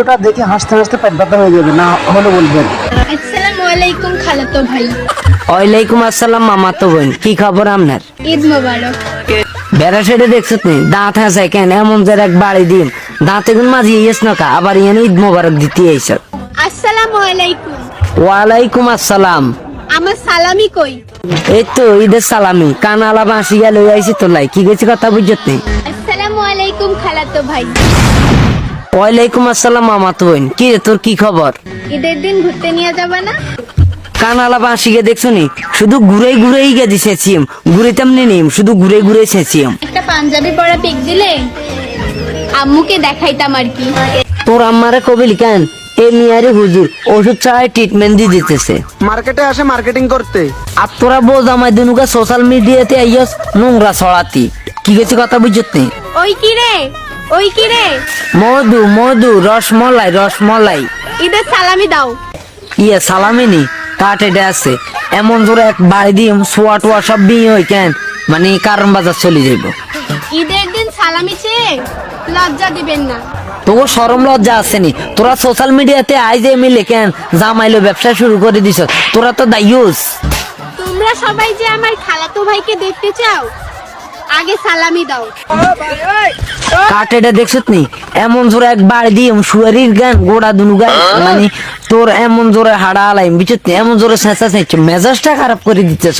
ওটা দেখে হাসতে হাসতে পেট ব্যথা হয়ে যাবে, না হলে বলবেন। আসসালামু আলাইকুম খালাতো ভাই। ওয়ালাইকুম আসসালাম মামাতো বোন, কি খবর আপনার? ঈদ মোবারক। বেড়া সেটা দেখছো তুমি, দাঁত হাসে কেন এমন যে এক বাড়ি দিম দাঁতে গুন মাঝি ইয়েস নকা আবার ইয়ানি ঈদ মোবারক দিতে আইছ। আসসালামু আলাইকুম। ওয়ালাইকুম আসসালাম। আমার সালামি কই? এই তো ঈদের সালামি কান আলা বাঁশি গেলে আইছি তো লাই কি গেছি কথা বুঝত নেই। আসসালামু আলাইকুম খালাতো ভাই। ওয়ালাইকুম আসসালাম মামাতো বোন, কি রে তোর কি খবর? ঈদের দিন ঘুরতে নিয়ে যাবে না? কানালা বাঁশি গে দেখছো নি, শুধু ঘুরে ঘুরেই গে দিছেছিম, ঘুরে তেমনি নিম শুধু ঘুরে ঘুরে ছেছিম। একটা পাঞ্জাবি পরা পিক দিলে আম্মুকে দেখাইতাম আর কি। তোর আম্মারে কবিল কেন এই মিয়ারে হুজুর ওষুধ ছাড়াই ট্রিটমেন্ট দিয়ে দিতেছে। মার্কেটে আসে মার্কেটিং করতে। আর তোরা বোঝ আমায় দুনুকা সোশ্যাল মিডিয়াতে আইয়স নোংরা ছড়াতি কি গেছে কথা বুঝত নেই। ওই কি রে, ওই কি রে? মধু মধু রসমলাই রসমলাই। ঈদের সালামি দাও। ইয়ে সালামিনি কাঠ এটা আছে এমন জোরে এক বাড়ি দিয়ে সোয়া টোয়া সব বিয়ে হয় কেন, মানে কারণ বাজার চলে যাইব। ঈদের দিন সালামি চেয়ে লজ্জা দিবেন না। তোর শরম লজ্জা আসেনি? তোরা সোশ্যাল মিডিয়াতে আই যে মিলে কেন জামাইলো ব্যবসা শুরু করে দিছ, তোরা তো দায়ুস। তোমরা সবাই যে আমার খালাতো ভাইকে দেখতে চাও, আগে সালামি দাও। কাঠ এটা দেখছত নি এমন জোরে এক বাড়ি দিয়ে শুয়ারির গান গোড়া দুনু গান, মানে তোর এমন জোরে হাড়া আলাইম বুঝত নি, এমন জোরে চেঁচা চেঁচ মেজাজটা খারাপ করে দিতেছ।